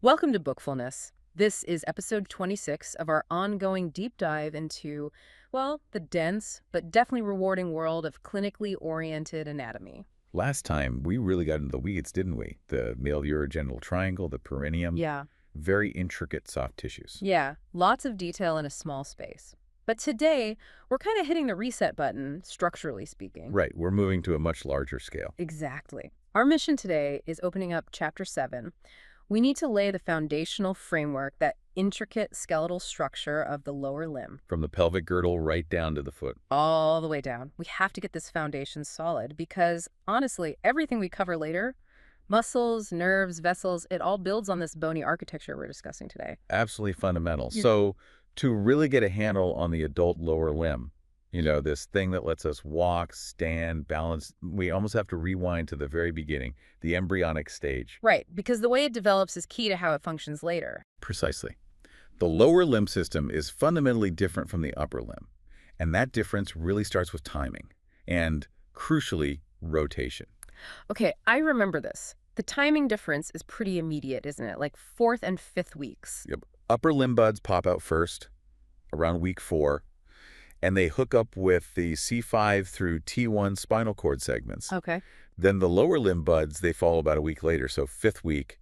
Welcome to Bookfulness. This is episode 26 of our ongoing deep dive into, well, the dense but definitely rewarding world of clinically oriented anatomy. Last time, we really got into the weeds, didn't we? The male urogenital triangle, the perineum, Yeah, very intricate soft tissues. yeah, lots of detail in a small space. But today, we're kind of hitting the reset button, structurally speaking. Right, we're moving to a much larger scale. Exactly. Our mission today is opening up Chapter 7. We need to lay the foundational framework, that intricate skeletal structure of the lower limb. From the pelvic girdle right down to the foot. All the way down. We have to get this foundation solid because, honestly, everything we cover later, muscles, nerves, vessels, it all builds on this bony architecture we're discussing today. Absolutely fundamental. Yeah. So, to really get a handle on the adult lower limb, this thing that lets us walk, stand, balance, we almost have to rewind to the very beginning, the embryonic stage. Right, because the way it develops is key to how it functions later. Precisely. The lower limb system is fundamentally different from the upper limb, and that difference really starts with timing and, crucially, rotation. Okay, I remember this. The timing difference is pretty immediate, isn't it? Like fourth and fifth weeks. Yep. Upper limb buds pop out first, around week 4, and they hook up with the C5 through T1 spinal cord segments. Okay. Then the lower limb buds, they follow about a week later, so 5th week.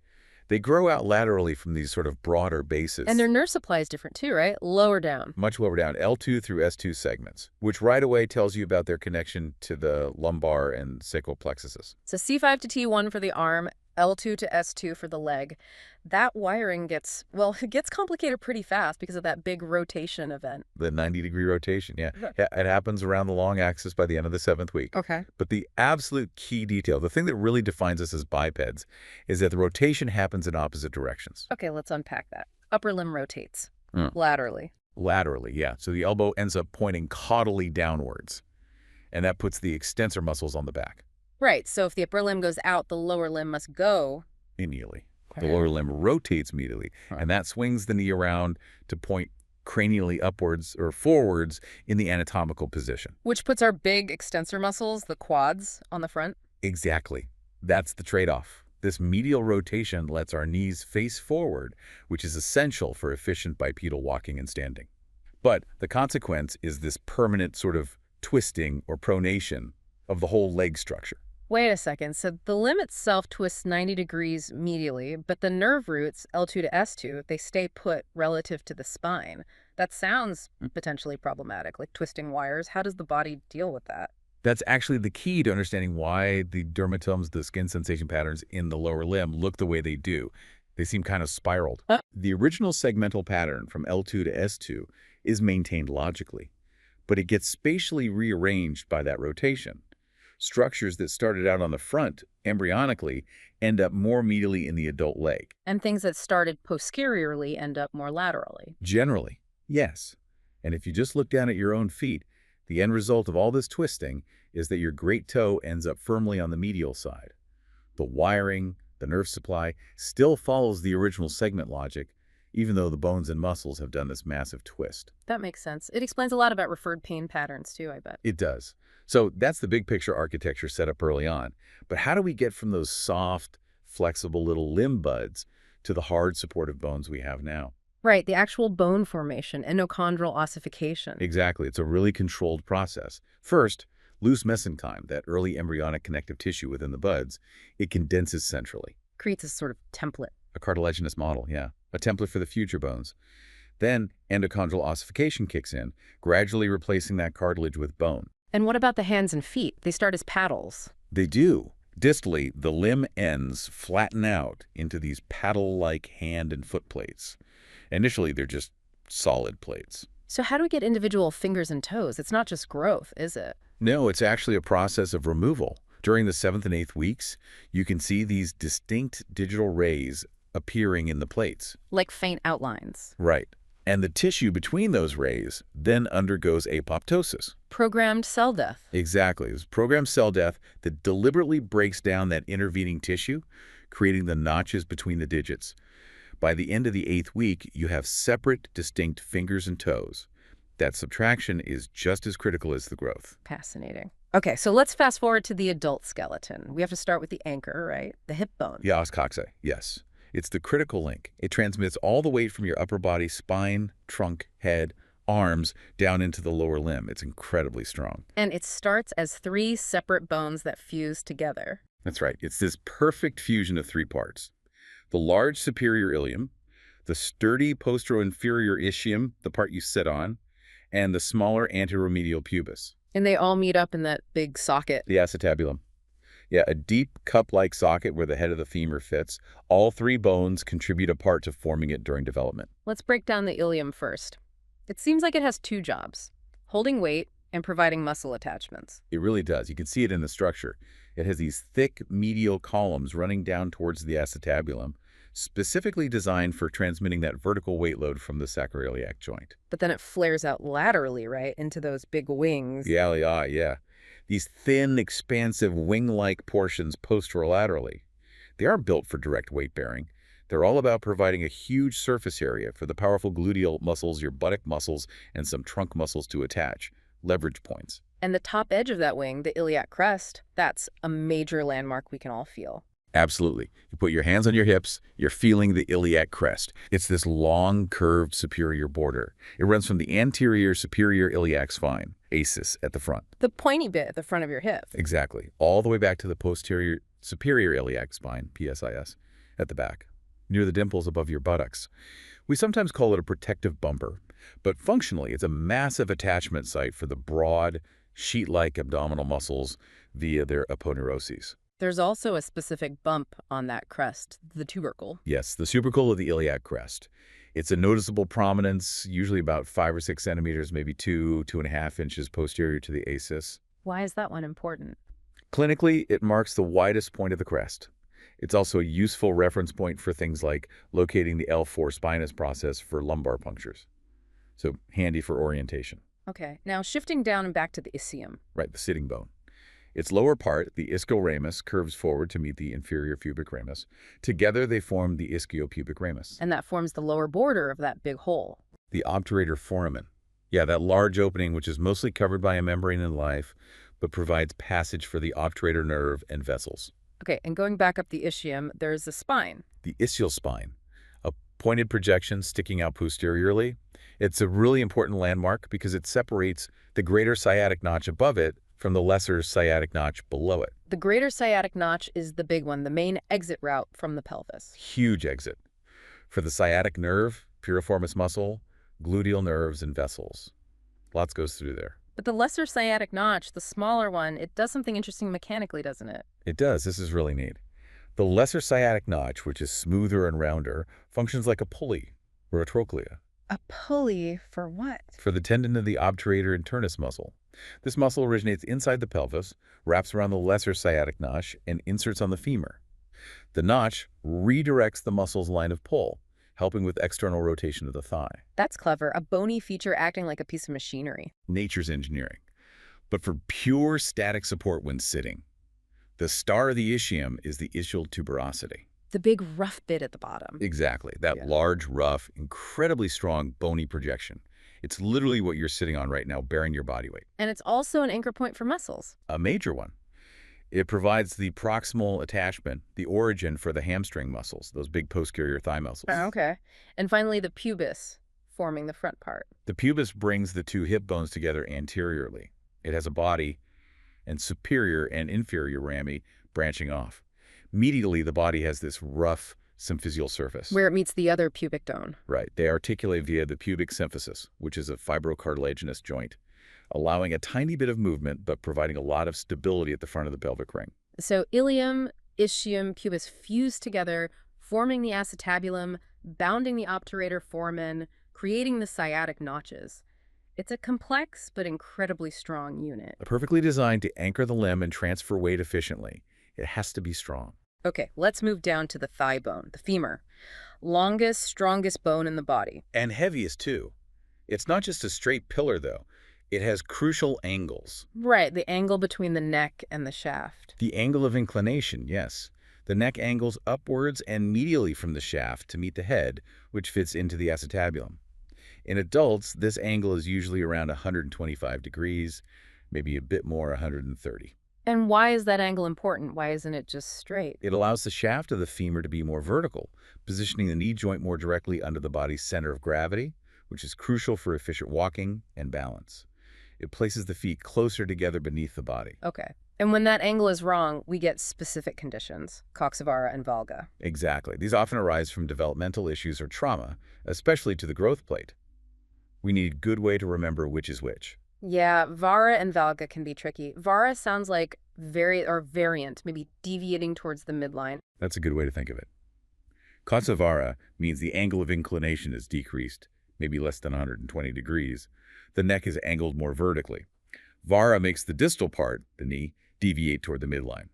They grow out laterally from these sort of broader bases. And their nerve supply is different too, right? Lower down. Much lower down, L2 through S2 segments, which right away tells you about their connection to the lumbar and sacral plexuses. So C5 to T1 for the arm, L2 to S2 for the leg. That wiring gets, well, it gets complicated pretty fast because of that big rotation event. The 90-degree rotation, yeah. Yeah. Yeah. It happens around the long axis by the end of the 7th week. Okay. But the absolute key detail, the thing that really defines us as bipeds, is that the rotation happens in opposite directions. Okay, let's unpack that. Upper limb rotates Mm. laterally. Laterally, yeah. So the elbow ends up pointing caudally downwards, and that puts the extensor muscles on the back. Right, so if the upper limb goes out, the lower limb must go. Immediately. The lower limb rotates immediately, and that swings the knee around to point cranially upwards or forwards in the anatomical position. Which puts our big extensor muscles, the quads, on the front. Exactly. That's the trade-off. This medial rotation lets our knees face forward, which is essential for efficient bipedal walking and standing. But the consequence is this permanent sort of twisting or pronation of the whole leg structure. Wait a second, so the limb itself twists 90 degrees medially, but the nerve roots, L2 to S2, they stay put relative to the spine. That sounds potentially problematic, like twisting wires. How does the body deal with that? That's actually the key to understanding why the dermatomes, the skin sensation patterns in the lower limb, look the way they do. They seem kind of spiraled. The original segmental pattern from L2 to S2 is maintained logically, but it gets spatially rearranged by that rotation. Structures that started out on the front, embryonically, end up more medially in the adult leg. And things that started posteriorly end up more laterally. Generally, yes. And if you just look down at your own feet, the end result of all this twisting is that your great toe ends up firmly on the medial side. The wiring, the nerve supply, still follows the original segment logic, even though the bones and muscles have done this massive twist. That makes sense. It explains a lot about referred pain patterns too, I bet. It does. So that's the big picture architecture set up early on. But how do we get from those soft, flexible little limb buds to the hard, supportive bones we have now? Right, the actual bone formation, endochondral ossification. Exactly. It's a really controlled process. First, loose mesenchyme, that early embryonic connective tissue within the buds, it condenses centrally. Creates a sort of template. A cartilaginous model, yeah. A template for the future bones. Then endochondral ossification kicks in, gradually replacing that cartilage with bone. And what about the hands and feet? They start as paddles. They do. Distally, the limb ends flatten out into these paddle-like hand and foot plates. Initially, they're just solid plates. So how do we get individual fingers and toes? It's not just growth, is it? No, it's actually a process of removal. During the 7th and 8th weeks, you can see these distinct digital rays appearing in the plates. Like faint outlines. Right. And the tissue between those rays then undergoes apoptosis. Programmed cell death. Exactly. It's programmed cell death that deliberately breaks down that intervening tissue, creating the notches between the digits. By the end of the 8th week, you have separate, distinct fingers and toes. That subtraction is just as critical as the growth. Fascinating. Okay, so let's fast forward to the adult skeleton. We have to start with the anchor, right? The hip bone. Yeah, os coxae, yes. It's the critical link. It transmits all the weight from your upper body, spine, trunk, head, arms, down into the lower limb. It's incredibly strong. And it starts as 3 separate bones that fuse together. That's right. It's this perfect fusion of 3 parts. The large superior ilium, the sturdy postero-inferior ischium, the part you sit on, and the smaller anteromedial pubis. And they all meet up in that big socket. The acetabulum. Yeah, a deep cup-like socket where the head of the femur fits. All 3 bones contribute a part to forming it during development. Let's break down the ilium first. It seems like it has 2 jobs, holding weight and providing muscle attachments. It really does. You can see it in the structure. It has these thick medial columns running down towards the acetabulum, specifically designed for transmitting that vertical weight load from the sacroiliac joint. But then it flares out laterally, right, into those big wings. Yeah. These thin, expansive wing-like portions posterolaterally. They aren't built for direct weight bearing. They're all about providing a huge surface area for the powerful gluteal muscles, your buttock muscles, and some trunk muscles to attach, leverage points. And the top edge of that wing, the iliac crest, that's a major landmark we can all feel. Absolutely. You put your hands on your hips, you're feeling the iliac crest. It's this long, curved superior border. It runs from the anterior superior iliac spine, ASIS, at the front. The pointy bit at the front of your hip. Exactly. All the way back to the posterior superior iliac spine, PSIS, at the back, near the dimples above your buttocks. We sometimes call it a protective bumper, but functionally it's a massive attachment site for the broad, sheet-like abdominal muscles via their aponeuroses. There's also a specific bump on that crest, the tubercle. Yes, the supercle of the iliac crest. It's a noticeable prominence, usually about 5 or 6 centimeters, maybe 2.5 inches posterior to the ASIS. Why is that one important? Clinically, it marks the widest point of the crest. It's also a useful reference point for things like locating the L4 spinous process for lumbar punctures. So handy for orientation. Okay, now shifting down and back to the ischium. Right, the sitting bone. Its lower part, the ischial ramus, curves forward to meet the inferior pubic ramus. Together, they form the ischiopubic ramus. And that forms the lower border of that big hole. The obturator foramen. Yeah, that large opening which is mostly covered by a membrane in life, but provides passage for the obturator nerve and vessels. Okay, and going back up the ischium, there's the spine. The ischial spine, a pointed projection sticking out posteriorly. It's a really important landmark because it separates the greater sciatic notch above it from the lesser sciatic notch below it. The greater sciatic notch is the big one, the main exit route from the pelvis. Huge exit. For the sciatic nerve, piriformis muscle, gluteal nerves, and vessels. Lots goes through there. But the lesser sciatic notch, the smaller one, it does something interesting mechanically, doesn't it? It does. This is really neat. The lesser sciatic notch, which is smoother and rounder, functions like a pulley or a trochlea. A pulley for what? For the tendon of the obturator internus muscle. This muscle originates inside the pelvis, wraps around the lesser sciatic notch, and inserts on the femur. The notch redirects the muscle's line of pull, helping with external rotation of the thigh. That's clever. A bony feature acting like a piece of machinery. Nature's engineering. But for pure static support when sitting, the star of the ischium is the ischial tuberosity. The big rough bit at the bottom. Exactly. That large, rough, incredibly strong bony projection. It's literally what you're sitting on right now, bearing your body weight. And it's also an anchor point for muscles. A major one. It provides the proximal attachment, the origin for the hamstring muscles, those big posterior thigh muscles. Okay. And finally, the pubis, forming the front part. The pubis brings the 2 hip bones together anteriorly. It has a body and superior and inferior rami branching off. Medially, the body has this rough symphysial surface. Where it meets the other pubic bone. Right. They articulate via the pubic symphysis, which is a fibrocartilaginous joint, allowing a tiny bit of movement but providing a lot of stability at the front of the pelvic ring. So ilium, ischium, pubis fuse together, forming the acetabulum, bounding the obturator foramen, creating the sciatic notches. It's a complex but incredibly strong unit. Perfectly designed to anchor the limb and transfer weight efficiently. It has to be strong. Okay, let's move down to the thigh bone, the femur. Longest, strongest bone in the body. And heaviest, too. It's not just a straight pillar, though. It has crucial angles. Right, the angle between the neck and the shaft. The angle of inclination, yes. The neck angles upwards and medially from the shaft to meet the head, which fits into the acetabulum. In adults, this angle is usually around 125 degrees, maybe a bit more, 130. And why is that angle important? Why isn't it just straight? It allows the shaft of the femur to be more vertical, positioning the knee joint more directly under the body's center of gravity, which is crucial for efficient walking and balance. It places the feet closer together beneath the body. Okay. And when that angle is wrong, we get specific conditions, coxavara and valga. Exactly. These often arise from developmental issues or trauma, especially to the growth plate. We need a good way to remember which is which. Yeah, vara and valga can be tricky. Vara sounds like variant, maybe deviating towards the midline. That's a good way to think of it. Coxavara means the angle of inclination is decreased, maybe less than 120 degrees. The neck is angled more vertically. Vara makes the distal part, the knee, deviate toward the midline,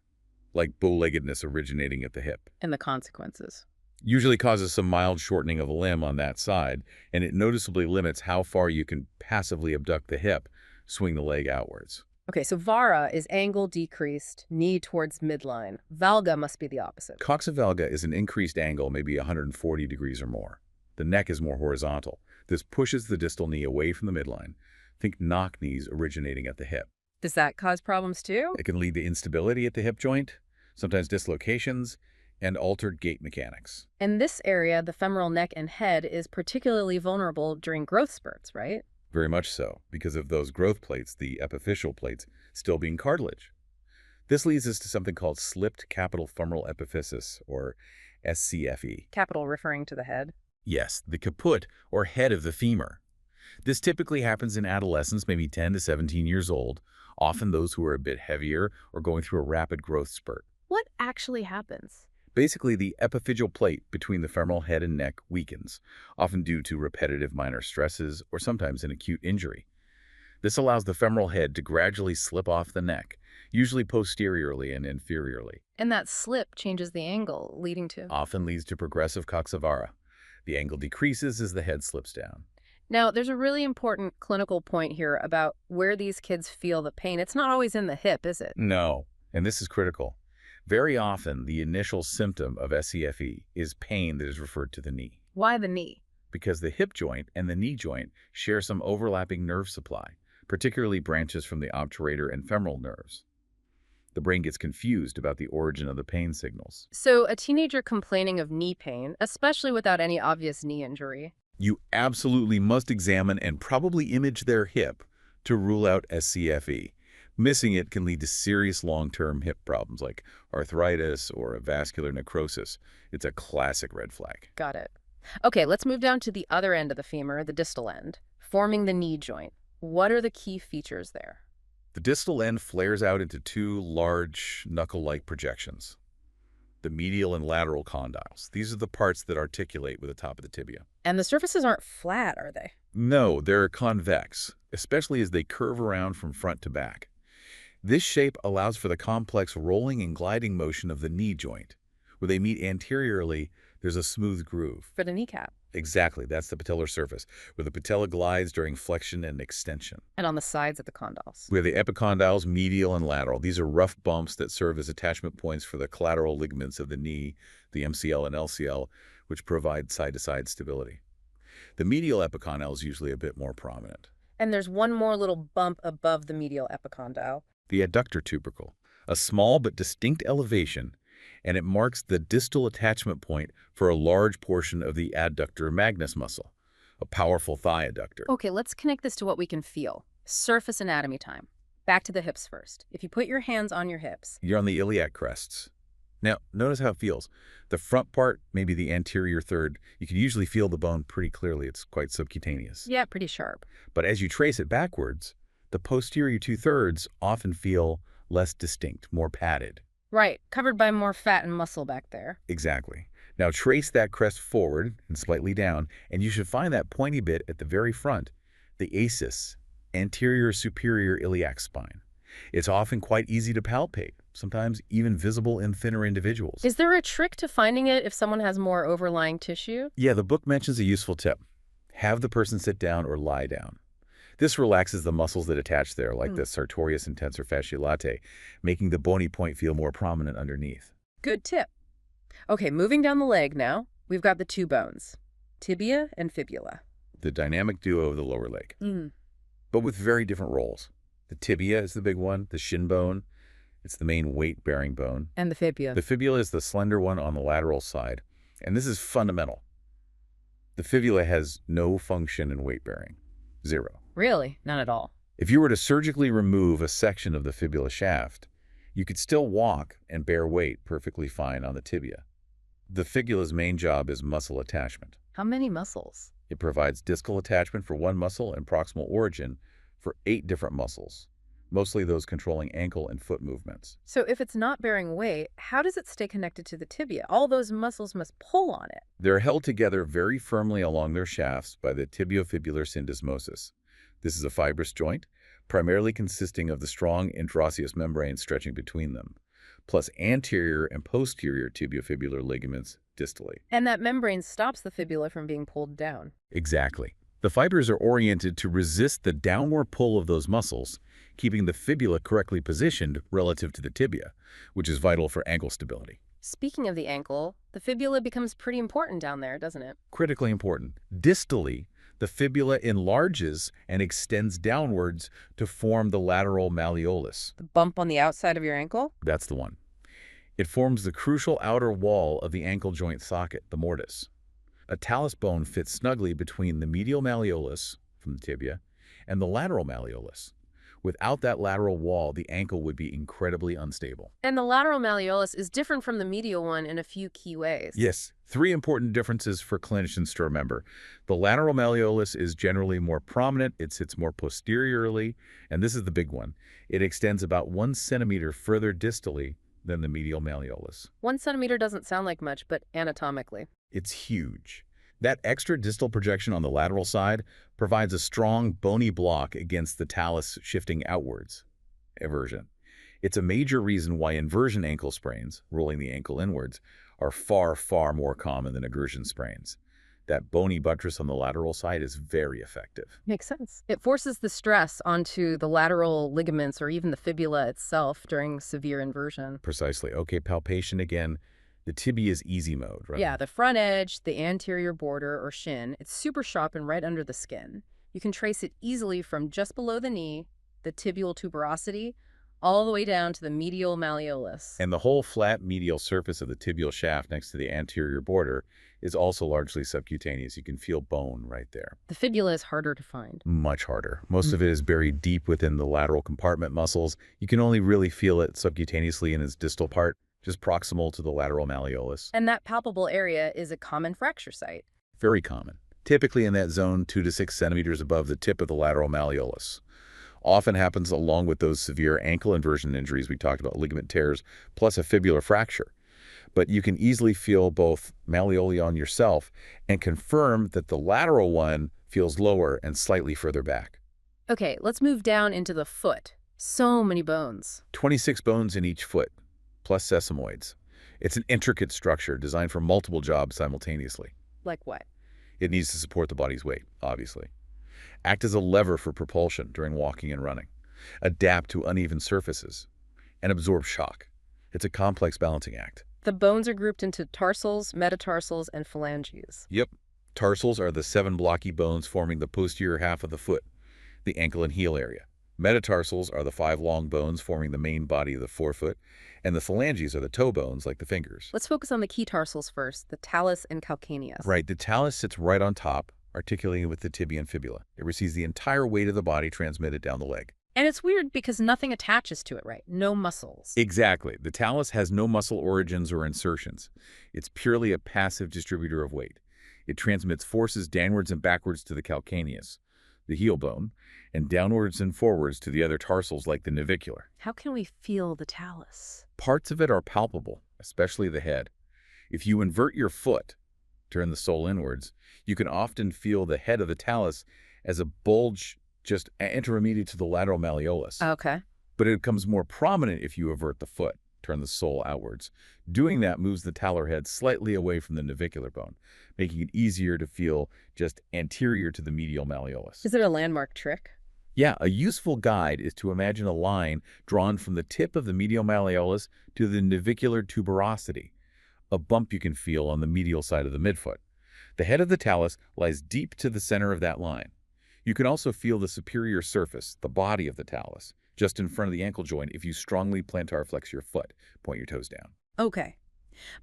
like bow-leggedness originating at the hip. And the consequences. Usually causes some mild shortening of a limb on that side, and it noticeably limits how far you can passively abduct the hip, swing the leg outwards. Okay, so vara is angle decreased, knee towards midline. Valga must be the opposite. Coxavalga is an increased angle, maybe 140 degrees or more. The neck is more horizontal. This pushes the distal knee away from the midline. Think knock knees originating at the hip. Does that cause problems too? It can lead to instability at the hip joint, sometimes dislocations, and altered gait mechanics. And this area, the femoral neck and head, is particularly vulnerable during growth spurts, right? Very much so, because of those growth plates, the epiphyseal plates, still being cartilage. This leads us to something called slipped capital femoral epiphysis, or SCFE. Capital referring to the head. Yes, the caput, or head of the femur. This typically happens in adolescents, maybe 10 to 17 years old, often those who are a bit heavier or going through a rapid growth spurt. What actually happens? Basically, the epiphyseal plate between the femoral head and neck weakens, often due to repetitive minor stresses or sometimes an acute injury. This allows the femoral head to gradually slip off the neck, usually posteriorly and inferiorly. And that slip changes the angle, leading to... Often leads to progressive coxavara. The angle decreases as the head slips down. Now, there's a really important clinical point here about where these kids feel the pain. It's not always in the hip, is it? No, and this is critical. Very often, the initial symptom of SCFE is pain that is referred to the knee. Why the knee? Because the hip joint and the knee joint share some overlapping nerve supply, particularly branches from the obturator and femoral nerves. The brain gets confused about the origin of the pain signals. So a teenager complaining of knee pain, especially without any obvious knee injury. You absolutely must examine and probably image their hip to rule out SCFE. Missing it can lead to serious long-term hip problems like arthritis or a vascular necrosis. It's a classic red flag. Got it. Okay, let's move down to the other end of the femur, the distal end, forming the knee joint. What are the key features there? The distal end flares out into two large knuckle-like projections. The medial and lateral condyles. These are the parts that articulate with the top of the tibia. And the surfaces aren't flat, are they? No, they're convex, especially as they curve around from front to back. This shape allows for the complex rolling and gliding motion of the knee joint. Where they meet anteriorly, there's a smooth groove. For the kneecap. Exactly, that's the patellar surface, where the patella glides during flexion and extension. And on the sides of the condyles. We have the epicondyles, medial and lateral. These are rough bumps that serve as attachment points for the collateral ligaments of the knee, the MCL and LCL, which provide side-to-side stability. The medial epicondyle is usually a bit more prominent. And there's one more little bump above the medial epicondyle. The adductor tubercle, a small but distinct elevation, and it marks the distal attachment point for a large portion of the adductor magnus muscle, a powerful thigh adductor. Okay, let's connect this to what we can feel. Surface anatomy time. Back to the hips first. If you put your hands on your hips. You're on the iliac crests. Now, notice how it feels. The front part, maybe the anterior third, you can usually feel the bone pretty clearly. It's quite subcutaneous. Yeah, pretty sharp. But as you trace it backwards, the posterior two-thirds often feel less distinct, more padded. Right, covered by more fat and muscle back there. Exactly. Now trace that crest forward and slightly down, and you should find that pointy bit at the very front, the ASIS, anterior superior iliac spine. It's often quite easy to palpate, sometimes even visible in thinner individuals. Is there a trick to finding it if someone has more overlying tissue? Yeah, the book mentions a useful tip. Have the person sit down or lie down. This relaxes the muscles that attach there, like the sartorius and tensor fasciae latae, making the bony point feel more prominent underneath. Good tip. Okay, moving down the leg now, we've got the two bones, tibia and fibula. The dynamic duo of the lower leg, but with very different roles. The tibia is the big one, the shin bone, It's the main weight-bearing bone. And the fibula. The fibula is the slender one on the lateral side, and this is fundamental. The fibula has no function in weight-bearing. Zero. Really? None at all. If you were to surgically remove a section of the fibula shaft, you could still walk and bear weight perfectly fine on the tibia. The fibula's main job is muscle attachment. How many muscles? It provides discal attachment for one muscle and proximal origin for 8 different muscles, mostly those controlling ankle and foot movements. So if it's not bearing weight, how does it stay connected to the tibia? All those muscles must pull on it. They're held together very firmly along their shafts by the tibiofibular syndesmosis. This is a fibrous joint, primarily consisting of the strong interosseous membrane stretching between them, plus anterior and posterior tibiofibular ligaments distally. And that membrane stops the fibula from being pulled down. Exactly. The fibers are oriented to resist the downward pull of those muscles, keeping the fibula correctly positioned relative to the tibia, which is vital for ankle stability. Speaking of the ankle, the fibula becomes pretty important down there, doesn't it? Critically important. Distally, the fibula enlarges and extends downwards to form the lateral malleolus. The bump on the outside of your ankle? That's the one. It forms the crucial outer wall of the ankle joint socket, the mortise. A talus bone fits snugly between the medial malleolus, from the tibia, and the lateral malleolus. Without that lateral wall, the ankle would be incredibly unstable. And the lateral malleolus is different from the medial one in a few key ways. Yes, 3 important differences for clinicians to remember. The lateral malleolus is generally more prominent, it sits more posteriorly, and this is the big one. It extends about 1 centimeter further distally than the medial malleolus. 1 centimeter doesn't sound like much, but anatomically. It's huge. That extra distal projection on the lateral side provides a strong bony block against the talus shifting outwards. Eversion. It's a major reason why inversion ankle sprains, rolling the ankle inwards, are far, far more common than egression sprains. That bony buttress on the lateral side is very effective. Makes sense. It forces the stress onto the lateral ligaments or even the fibula itself during severe inversion. Precisely. Okay, palpation again. The tibia is easy mode, right? Yeah, the front edge, the anterior border or shin, it's super sharp and right under the skin. You can trace it easily from just below the knee, the tibial tuberosity, all the way down to the medial malleolus. And the whole flat medial surface of the tibial shaft next to the anterior border is also largely subcutaneous. You can feel bone right there. The fibula is harder to find. Much harder. Most of it is buried deep within the lateral compartment muscles. You can only really feel it subcutaneously in its distal part, just proximal to the lateral malleolus. And that palpable area is a common fracture site. Very common. Typically in that zone 2 to 6 centimeters above the tip of the lateral malleolus. Often happens along with those severe ankle inversion injuries we talked about, ligament tears, plus a fibular fracture. But you can easily feel both malleoli on yourself and confirm that the lateral one feels lower and slightly further back. Okay, let's move down into the foot. So many bones. 26 bones in each foot, plus sesamoids. It's an intricate structure designed for multiple jobs simultaneously. Like what? It needs to support the body's weight, obviously. Act as a lever for propulsion during walking and running. Adapt to uneven surfaces. And absorb shock. It's a complex balancing act. The bones are grouped into tarsals, metatarsals, and phalanges. Yep. Tarsals are the 7 blocky bones forming the posterior half of the foot, the ankle and heel area. Metatarsals are the 5 long bones forming the main body of the forefoot, and the phalanges are the toe bones like the fingers. Let's focus on the key tarsals first, the talus and calcaneus. Right. The talus sits right on top, articulating with the tibia and fibula. It receives the entire weight of the body transmitted down the leg. And it's weird because nothing attaches to it, right? No muscles. Exactly. The talus has no muscle origins or insertions. It's purely a passive distributor of weight. It transmits forces downwards and backwards to the calcaneus, the heel bone, and downwards and forwards to the other tarsals like the navicular. How can we feel the talus? Parts of it are palpable, especially the head. If you invert your foot, turn the sole inwards, you can often feel the head of the talus as a bulge just intermediate to the lateral malleolus. Okay. But it becomes more prominent if you avert the foot, turn the sole outwards. Doing that moves the talar head slightly away from the navicular bone, making it easier to feel just anterior to the medial malleolus. Is it a landmark trick? Yeah, a useful guide is to imagine a line drawn from the tip of the medial malleolus to the navicular tuberosity, a bump you can feel on the medial side of the midfoot. The head of the talus lies deep to the center of that line. You can also feel the superior surface, the body of the talus, just in front of the ankle joint if you strongly plantar flex your foot. Point your toes down. Okay.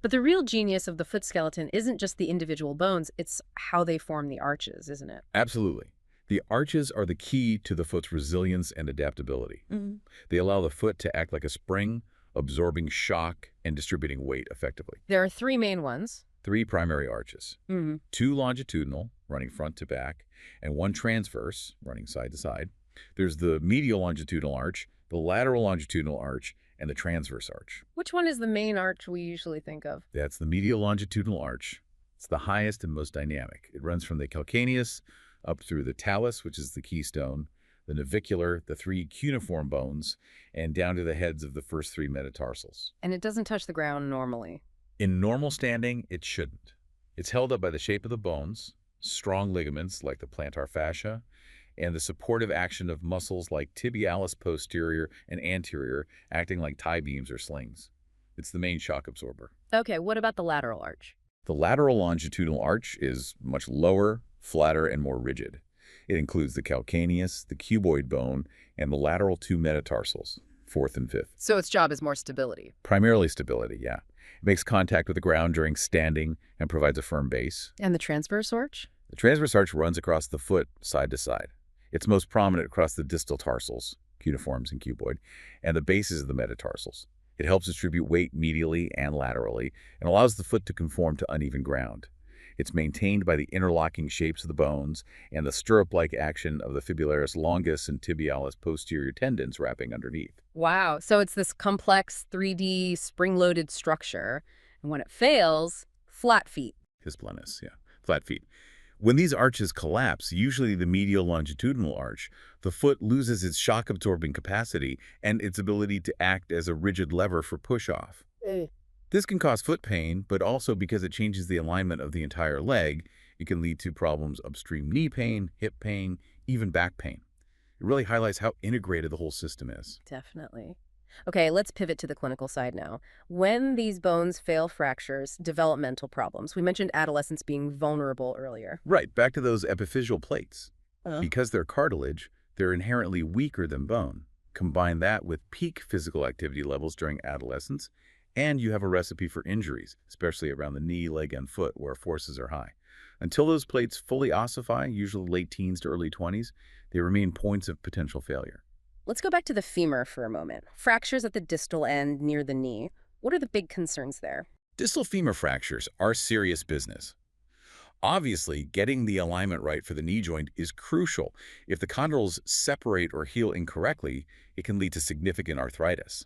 But the real genius of the foot skeleton isn't just the individual bones, it's how they form the arches, isn't it? Absolutely. The arches are the key to the foot's resilience and adaptability. Mm. They allow the foot to act like a spring, absorbing shock and distributing weight effectively. There are three main ones. 3 primary arches, Mm. 2 longitudinal, running front to back, and 1 transverse, running side to side. There's the medial longitudinal arch, the lateral longitudinal arch, and the transverse arch. Which one is the main arch we usually think of? That's the medial longitudinal arch. It's the highest and most dynamic. It runs from the calcaneus up through the talus, which is the keystone, the navicular, the 3 cuneiform bones, and down to the heads of the first 3 metatarsals. And it doesn't touch the ground normally. In normal standing, it shouldn't. It's held up by the shape of the bones, strong ligaments like the plantar fascia, and the supportive action of muscles like tibialis posterior and anterior acting like tie beams or slings. It's the main shock absorber. Okay, what about the lateral arch? The lateral longitudinal arch is much lower, flatter, and more rigid. It includes the calcaneus, the cuboid bone, and the lateral 2 metatarsals, 4th and 5th. So its job is more stability. Primarily stability, yeah. It makes contact with the ground during standing and provides a firm base. And the transverse arch? The transverse arch runs across the foot side to side. It's most prominent across the distal tarsals, cuneiforms and cuboid, and the bases of the metatarsals. It helps distribute weight medially and laterally and allows the foot to conform to uneven ground. It's maintained by the interlocking shapes of the bones and the stirrup-like action of the fibularis longus and tibialis posterior tendons wrapping underneath. Wow, so it's this complex 3D spring-loaded structure. And when it fails, flat feet. His plenus, yeah, flat feet. When these arches collapse, usually the medial longitudinal arch, the foot loses its shock-absorbing capacity and its ability to act as a rigid lever for push-off. This can cause foot pain, but also because it changes the alignment of the entire leg, it can lead to problems upstream knee pain, hip pain, even back pain. It really highlights how integrated the whole system is. Definitely. Okay, let's pivot to the clinical side now. When these bones fail fractures, developmental problems. We mentioned adolescents being vulnerable earlier. Right, back to those epiphyseal plates. Because they're cartilage, they're inherently weaker than bone. Combine that with peak physical activity levels during adolescence, and you have a recipe for injuries, especially around the knee, leg, and foot where forces are high. Until those plates fully ossify, usually late teens to early 20s, they remain points of potential failure. Let's go back to the femur for a moment. Fractures at the distal end near the knee. What are the big concerns there? Distal femur fractures are serious business. Obviously, getting the alignment right for the knee joint is crucial. If the chondrules separate or heal incorrectly, it can lead to significant arthritis.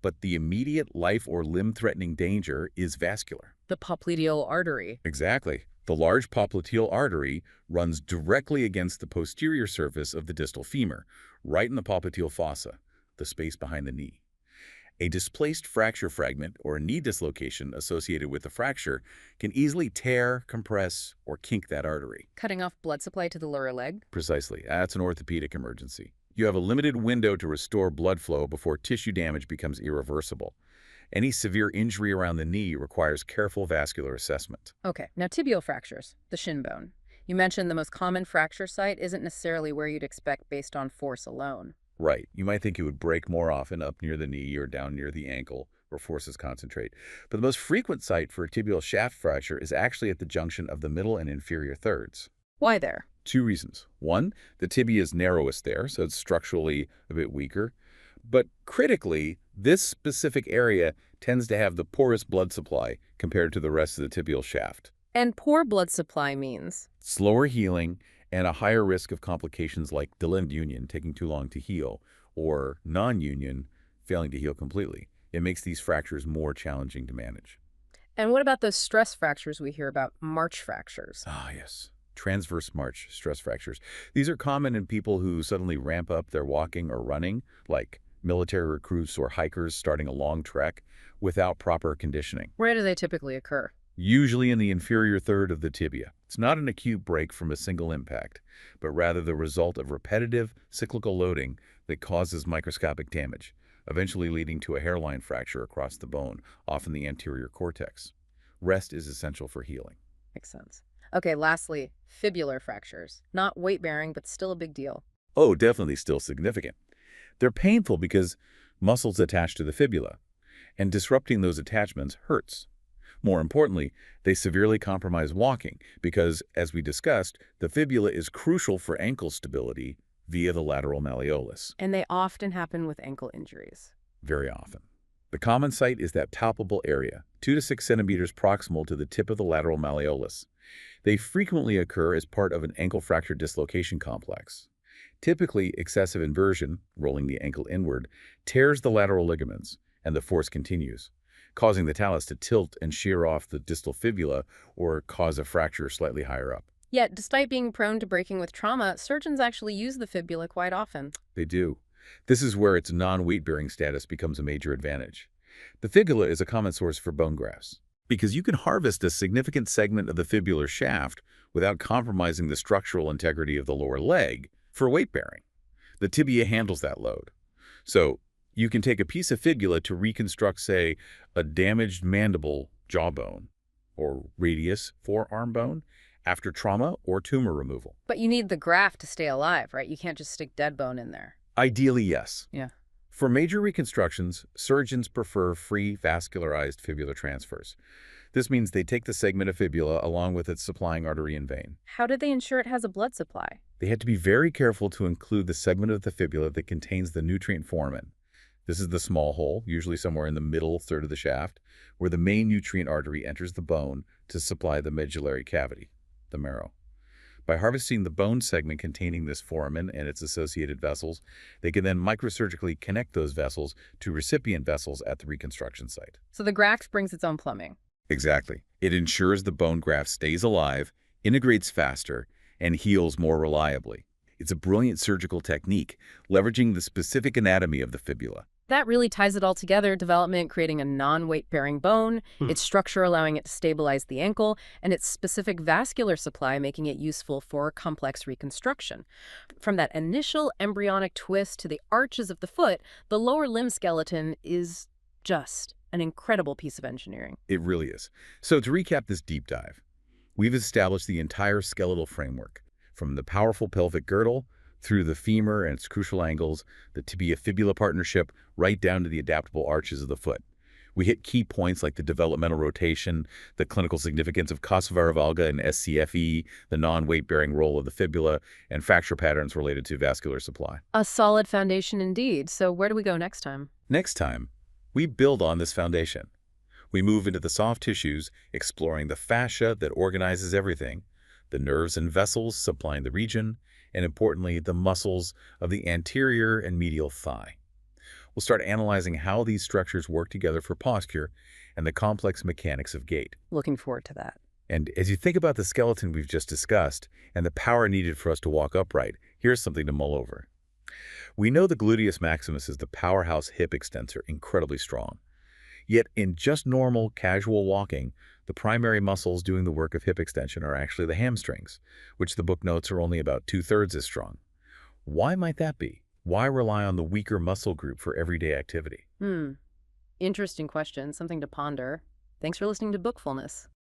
But the immediate life or limb-threatening danger is vascular. The popliteal artery. Exactly. The large popliteal artery runs directly against the posterior surface of the distal femur, right in the popliteal fossa, the space behind the knee. A displaced fracture fragment or a knee dislocation associated with the fracture can easily tear, compress, or kink that artery. Cutting off blood supply to the lower leg. Precisely. That's an orthopedic emergency. You have a limited window to restore blood flow before tissue damage becomes irreversible. Any severe injury around the knee requires careful vascular assessment. Okay, now tibial fractures, the shin bone. You mentioned the most common fracture site isn't necessarily where you'd expect based on force alone. Right. You might think it would break more often up near the knee or down near the ankle where forces concentrate. But the most frequent site for a tibial shaft fracture is actually at the junction of the middle and inferior thirds. Why there? 2 reasons. 1, the tibia is narrowest there, so it's structurally a bit weaker. But critically, this specific area tends to have the poorest blood supply compared to the rest of the tibial shaft. And poor blood supply means? Slower healing and a higher risk of complications like delayed union, taking too long to heal, or non-union, failing to heal completely. It makes these fractures more challenging to manage. And what about those stress fractures we hear about, march fractures? Ah, yes. Transverse march stress fractures. These are common in people who suddenly ramp up their walking or running, like military recruits or hikers starting a long trek, without proper conditioning. Where do they typically occur? Usually in the inferior third of the tibia. It's not an acute break from a single impact, but rather the result of repetitive, cyclical loading that causes microscopic damage, eventually leading to a hairline fracture across the bone, often the anterior cortex. Rest is essential for healing. Makes sense. Okay, lastly, fibular fractures. Not weight-bearing, but still a big deal. Oh, definitely still significant. They're painful because muscles attach to the fibula, and disrupting those attachments hurts. More importantly, they severely compromise walking because, as we discussed, the fibula is crucial for ankle stability via the lateral malleolus. And they often happen with ankle injuries. Very often. The common site is that palpable area, 2 to 6 centimeters proximal to the tip of the lateral malleolus. They frequently occur as part of an ankle fracture dislocation complex. Typically, excessive inversion, rolling the ankle inward, tears the lateral ligaments, and the force continues, causing the talus to tilt and shear off the distal fibula or cause a fracture slightly higher up. Yet, despite being prone to breaking with trauma, surgeons actually use the fibula quite often. They do. This is where its non-weight-bearing status becomes a major advantage. The fibula is a common source for bone grafts because you can harvest a significant segment of the fibular shaft without compromising the structural integrity of the lower leg for weight-bearing. The tibia handles that load. So you can take a piece of fibula to reconstruct, say, a damaged mandible jawbone or radius forearm bone after trauma or tumor removal. But you need the graft to stay alive, right? You can't just stick dead bone in there. Ideally, yes. Yeah. For major reconstructions, surgeons prefer free vascularized fibular transfers. This means they take the segment of fibula along with its supplying artery and vein. How do they ensure it has a blood supply? They had to be very careful to include the segment of the fibula that contains the nutrient foramen. This is the small hole, usually somewhere in the middle third of the shaft, where the main nutrient artery enters the bone to supply the medullary cavity, the marrow. By harvesting the bone segment containing this foramen and its associated vessels, they can then microsurgically connect those vessels to recipient vessels at the reconstruction site. So the graft brings its own plumbing. Exactly. It ensures the bone graft stays alive, integrates faster, and heals more reliably. It's a brilliant surgical technique, leveraging the specific anatomy of the fibula. That really ties it all together, development creating a non-weight-bearing bone, its structure allowing it to stabilize the ankle, and its specific vascular supply making it useful for complex reconstruction. From that initial embryonic twist to the arches of the foot, the lower limb skeleton is just an incredible piece of engineering. It really is. So to recap this deep dive, we've established the entire skeletal framework, from the powerful pelvic girdle through the femur and its crucial angles, the tibia-fibula partnership, right down to the adaptable arches of the foot. We hit key points like the developmental rotation, the clinical significance of Kosovar valga and SCFE, the non-weight-bearing role of the fibula, and fracture patterns related to vascular supply. A solid foundation indeed. So where do we go next time? Next time, we build on this foundation. We move into the soft tissues, exploring the fascia that organizes everything, the nerves and vessels supplying the region, and importantly, the muscles of the anterior and medial thigh. We'll start analyzing how these structures work together for posture and the complex mechanics of gait. Looking forward to that. And as you think about the skeleton we've just discussed and the power needed for us to walk upright, here's something to mull over. We know the gluteus maximus is the powerhouse hip extensor, incredibly strong. Yet in just normal, casual walking, the primary muscles doing the work of hip extension are actually the hamstrings, which the book notes are only about 2/3 as strong. Why might that be? Why rely on the weaker muscle group for everyday activity? Interesting question, something to ponder. Thanks for listening to Bookfulness.